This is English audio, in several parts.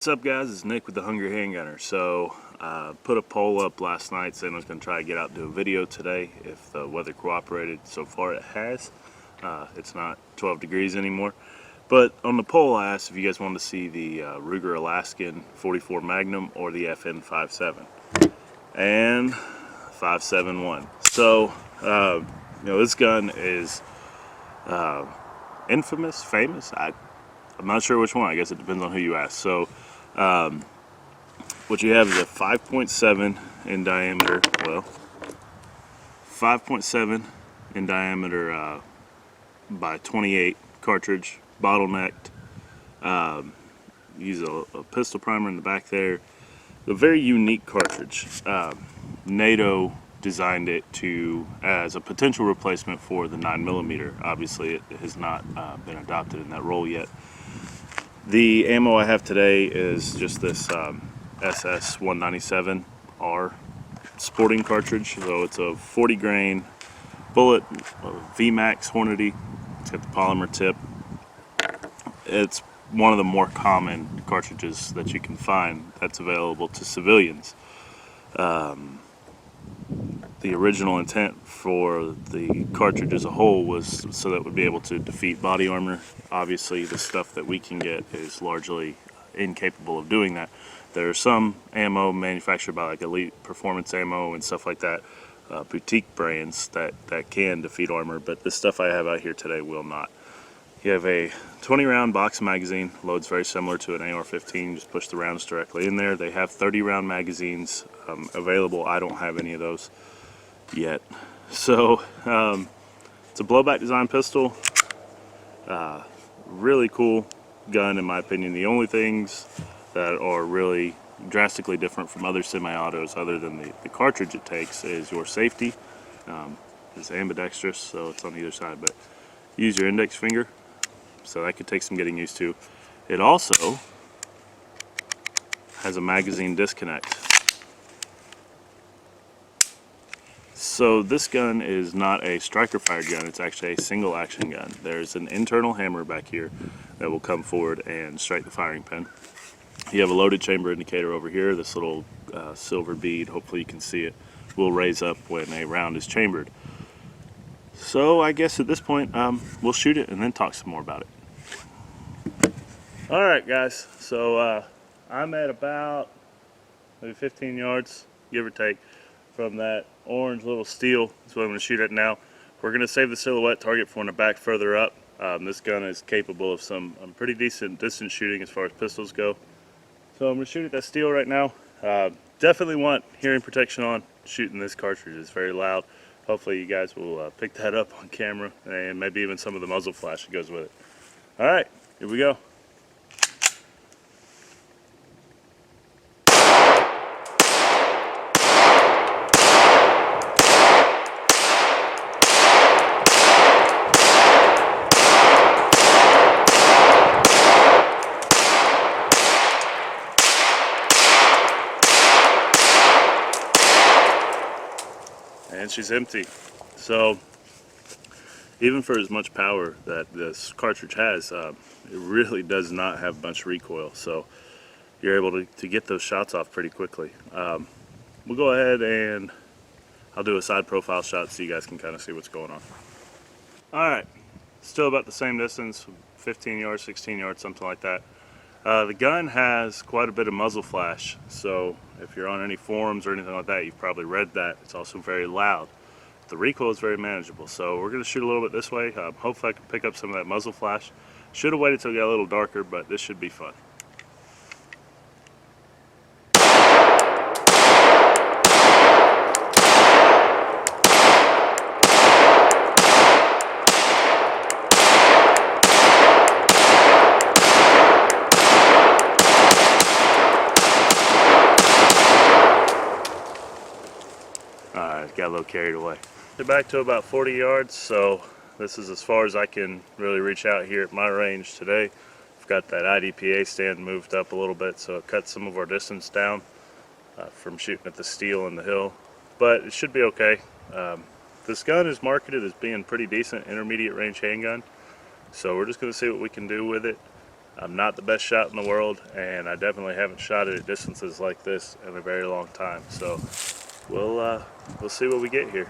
What's up, guys? It's Nick with the Hungry Handgunner. So put a poll up last night saying I was going to try to get out and do a video today if the weather cooperated. So far it has. It's not 12 degrees anymore. But on the poll I asked if you guys wanted to see the Ruger Alaskan 44 Magnum or the FN 5.7. And 5.7 won. So this gun is infamous, famous. I'm not sure which one. I guess it depends on who you ask. So what you have is a 5.7 in diameter, 5.7 in diameter by 28 cartridge, bottlenecked. Use a pistol primer in the back there. A very unique cartridge. NATO designed it as a potential replacement for the 9mm. Obviously it has not been adopted in that role yet. The ammo I have today is just this SS 197R sporting cartridge. So it's a 40 grain bullet, VMAX Hornady. It's got the polymer tip. It's one of the more common cartridges that you can find that's available to civilians. The original intent for the cartridge as a whole was so that it would be able to defeat body armor. Obviously the stuff that we can get is largely incapable of doing that. There are some ammo manufactured by like Elite Performance Ammo and stuff like that, boutique brands that can defeat armor, but the stuff I have out here today will not. You have a 20 round box magazine, loads very similar to an AR-15, just push the rounds directly in there. They have 30 round magazines available. I don't have any of those yet. So it's a blowback design pistol. Really cool gun in my opinion. The only things that are really drastically different from other semi-autos other than the cartridge it takes is your safety. It's ambidextrous, so it's on either side, but use your index finger, so that could take some getting used to. It also has a magazine disconnect. So this gun is not a striker fired gun, it's actually a single action gun. There's an internal hammer back here that will come forward and strike the firing pin. You have a loaded chamber indicator over here. This little silver bead, hopefully you can see it, will raise up when a round is chambered. So I guess at this point we'll shoot it and then talk some more about it. Alright guys, so I'm at about maybe 15 yards, give or take, from that orange little steel. That's what I'm going to shoot at now. We're going to save the silhouette target for in the back further up. This gun is capable of some pretty decent distance shooting as far as pistols go. So I'm going to shoot at that steel right now. Definitely want hearing protection on shooting this cartridge. It's very loud. Hopefully you guys will pick that up on camera and maybe even some of the muzzle flash that goes with it. Alright, here we go. And she's empty. So even for as much power that this cartridge has, it really does not have much recoil, so you're able to get those shots off pretty quickly. We'll go ahead and I'll do a side profile shot so you guys can kind of see what's going on. Alright, still about the same distance, 15 yards, 16 yards, something like that. The gun has quite a bit of muzzle flash, so if you're on any forums or anything like that, you've probably read that. It's also very loud. The recoil is very manageable, so we're going to shoot a little bit this way. Hopefully I can pick up some of that muzzle flash. Should have waited till it got a little darker, but this should be fun. Got a little carried away. Get back to about 40 yards, so this is as far as I can really reach out here at my range today. I've got that IDPA stand moved up a little bit, so it cuts some of our distance down from shooting at the steel and the hill, but it should be okay. This gun is marketed as being pretty decent intermediate range handgun, so we're just going to see what we can do with it. I'm not the best shot in the world, and I definitely haven't shot it at distances like this in a very long time. So we'll see what we get here.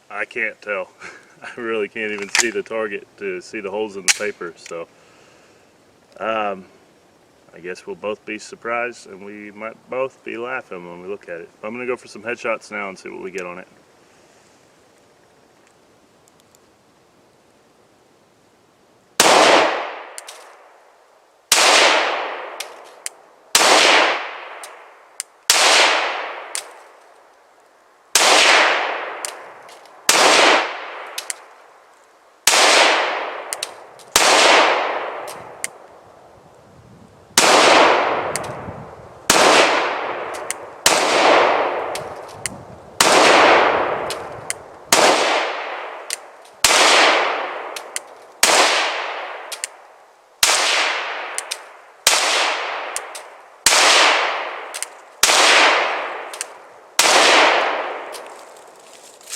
I can't tell. I really can't even see the target to see the holes in the paper, so I guess we'll both be surprised and we might both be laughing when we look at it. I'm going to go for some headshots now and see what we get on it.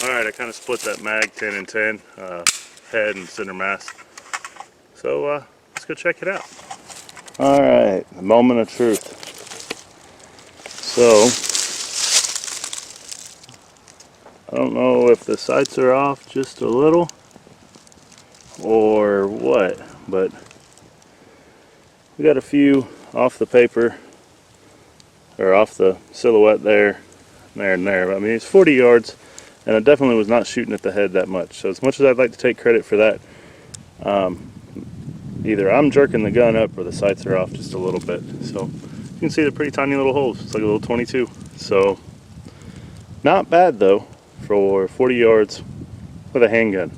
Alright, I kind of split that mag 10 and 10, head and center mass. So let's go check it out. Alright, the moment of truth. So, I don't know if the sights are off just a little or what, but we got a few off the paper, or off the silhouette there and there. I mean, it's 40 yards. And I definitely was not shooting at the head that much. So as much as I'd like to take credit for that, either I'm jerking the gun up or the sights are off just a little bit. So you can see the pretty tiny little holes. It's like a little 22. So not bad though for 40 yards with a handgun.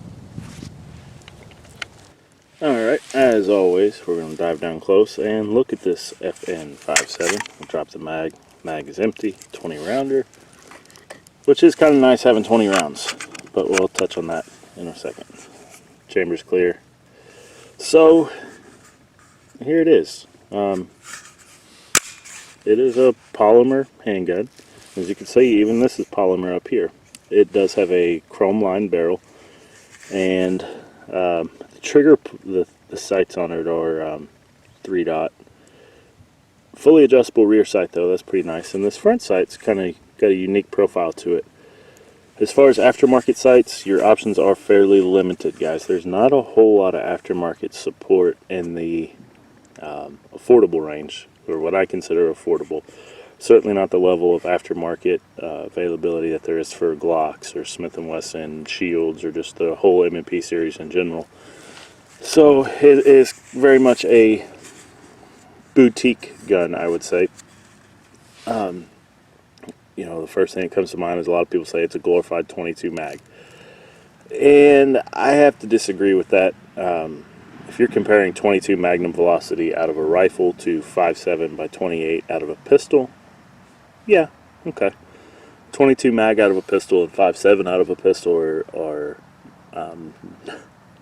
Alright, as always, we're going to dive down close and look at this FN Five-seveN. I'll drop the mag. Mag is empty, 20 rounder. Which is kind of nice having 20 rounds, but we'll touch on that in a second. Chamber's clear. So, here it is. It is a polymer handgun. As you can see, even this is polymer up here. It does have a chrome lined barrel, and the trigger, the sights on it are 3-dot. Fully adjustable rear sight though, that's pretty nice. And this front sight's kind of got a unique profile to it. As far as aftermarket sights, your options are fairly limited, guys. There's not a whole lot of aftermarket support in the affordable range, or what I consider affordable. Certainly not the level of aftermarket availability that there is for Glocks or Smith & Wesson, Shields, or just the whole M&P series in general. So it is very much a boutique gun, I would say. You know, the first thing that comes to mind is a lot of people say it's a glorified 22 mag. And I have to disagree with that. If you're comparing 22 magnum velocity out of a rifle to 5.7 by 28 out of a pistol, yeah, okay. 22 mag out of a pistol and 5.7 out of a pistol are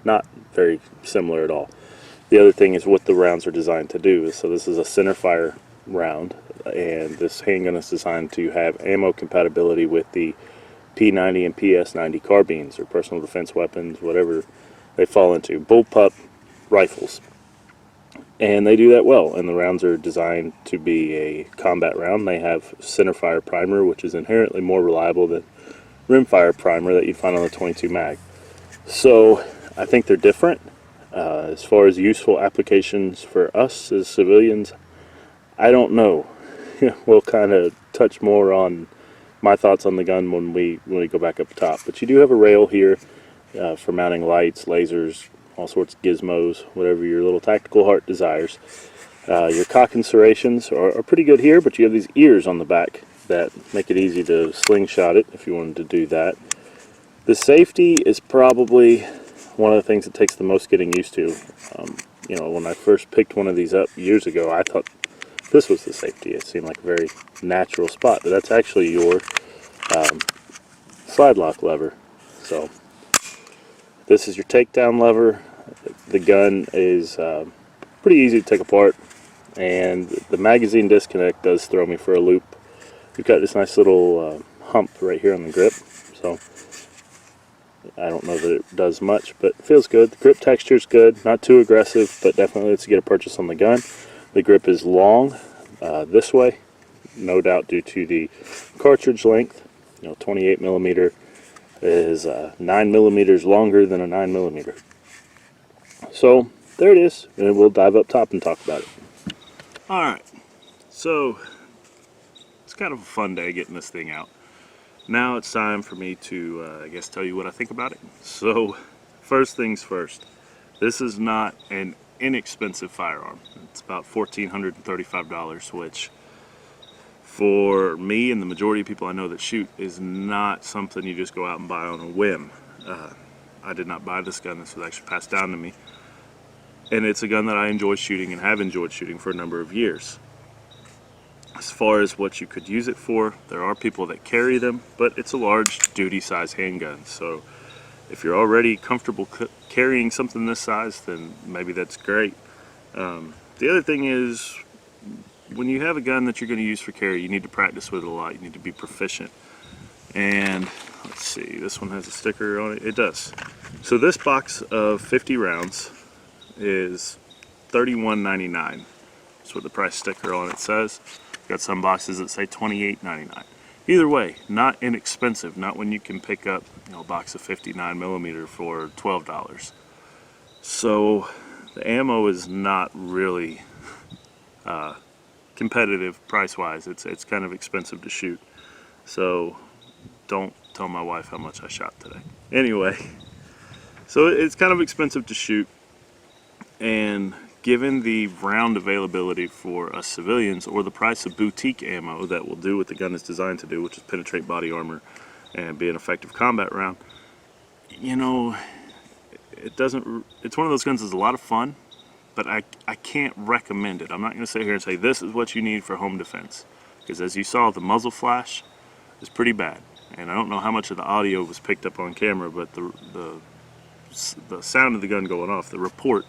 not very similar at all. The other thing is what the rounds are designed to do. So this is a center fire round, and this handgun is designed to have ammo compatibility with the P90 and PS90 carbines, or personal defense weapons, whatever they fall into, bullpup rifles. And they do that well, and the rounds are designed to be a combat round. They have center fire primer, which is inherently more reliable than rimfire primer that you'd find on the 22 mag. So I think they're different. As far as useful applications for us as civilians, I don't know. We'll kind of touch more on my thoughts on the gun when we go back up top. But you do have a rail here for mounting lights, lasers, all sorts of gizmos, whatever your little tactical heart desires. Your cocking serrations are pretty good here, but you have these ears on the back that make it easy to slingshot it if you wanted to do that. The safety is probably one of the things that takes the most getting used to. You know, when I first picked one of these up years ago, I thought this was the safety. It seemed like a very natural spot, but that's actually your slide lock lever. So this is your takedown lever. The gun is pretty easy to take apart, and the magazine disconnect does throw me for a loop. We've got this nice little hump right here on the grip, so I don't know that it does much, but it feels good. The grip texture is good, not too aggressive, but definitely lets you get a purchase on the gun. The grip is long this way, no doubt due to the cartridge length. You know, 28 millimeter is 9 millimeters longer than a 9 millimeter. So there it is, and we'll dive up top and talk about it. All right, so it's kind of a fun day getting this thing out. Now it's time for me to, I guess, tell you what I think about it. So, first things first, this is not an inexpensive firearm. It's about $1,435, which for me and the majority of people I know that shoot is not something you just go out and buy on a whim. I did not buy this gun. This was actually passed down to me. And it's a gun that I enjoy shooting and have enjoyed shooting for a number of years. As far as what you could use it for, there are people that carry them, but it's a large duty size handgun. So if you're already comfortable carrying something this size, then maybe that's great. The other thing is, when you have a gun that you're going to use for carry, you need to practice with it a lot. You need to be proficient. And let's see, this one has a sticker on it. It does. So this box of 50 rounds is $31.99. That's what the price sticker on it says. Got some boxes that say $28.99. Either way, not inexpensive. Not when you can pick up, you know, a box of 59 millimeter for $12. So the ammo is not really competitive price-wise. It's kind of expensive to shoot. So don't tell my wife how much I shot today. Anyway, so it's kind of expensive to shoot, and given the round availability for us civilians, or the price of boutique ammo that will do what the gun is designed to do, which is penetrate body armor and be an effective combat round, you know, it's one of those guns that's a lot of fun, but I can't recommend it. I'm not going to sit here and say this is what you need for home defense, because as you saw, the muzzle flash is pretty bad, and I don't know how much of the audio was picked up on camera, but the sound of the gun going off, the report,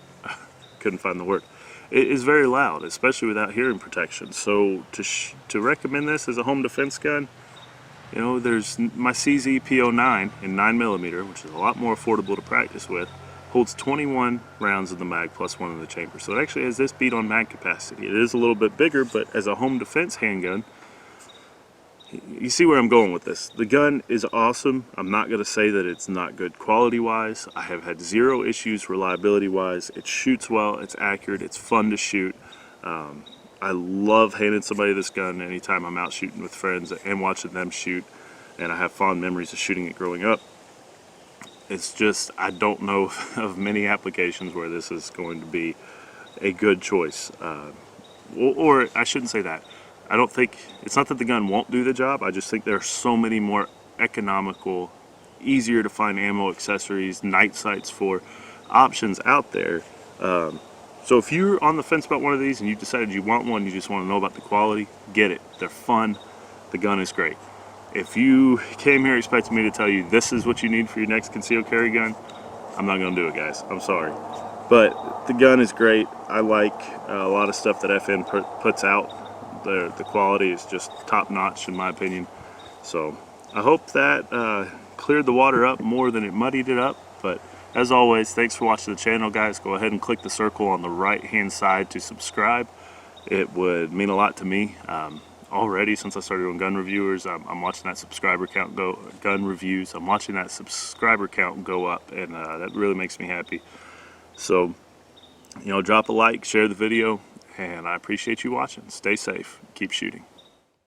couldn't find the word, it is very loud, especially without hearing protection. So to recommend this as a home defense gun, you know, there's my CZ P09 in 9mm, which is a lot more affordable to practice with, holds 21 rounds of the mag plus one in the chamber. So it actually has this beat on mag capacity. It is a little bit bigger, but as a home defense handgun, you see where I'm going with this. The gun is awesome. I'm not going to say that it's not good quality-wise. I have had zero issues reliability-wise. It shoots well, it's accurate, it's fun to shoot. I love handing somebody this gun anytime I'm out shooting with friends and watching them shoot, and I have fond memories of shooting it growing up. It's just, I don't know of many applications where this is going to be a good choice. Or I shouldn't say that. I don't think, it's not that the gun won't do the job, I just think there are so many more economical, easier to find ammo, accessories, night sights for options out there. So if you're on the fence about one of these and you decided you want one, you just want to know about the quality, get it. They're fun, the gun is great. If you came here expecting me to tell you this is what you need for your next concealed carry gun, I'm not going to do it, guys. I'm sorry. But the gun is great. I like a lot of stuff that FN puts out. The quality is just top-notch in my opinion. So I hope that cleared the water up more than it muddied it up. But as always, thanks for watching the channel, guys. Go ahead and click the circle on the right-hand side to subscribe. It would mean a lot to me. Already, since I started doing gun reviewers, I'm watching that subscriber count go, gun reviews, I'm watching that subscriber count go up, and that really makes me happy. So, you know, drop a like, share the video, and I appreciate you watching. Stay safe, keep shooting.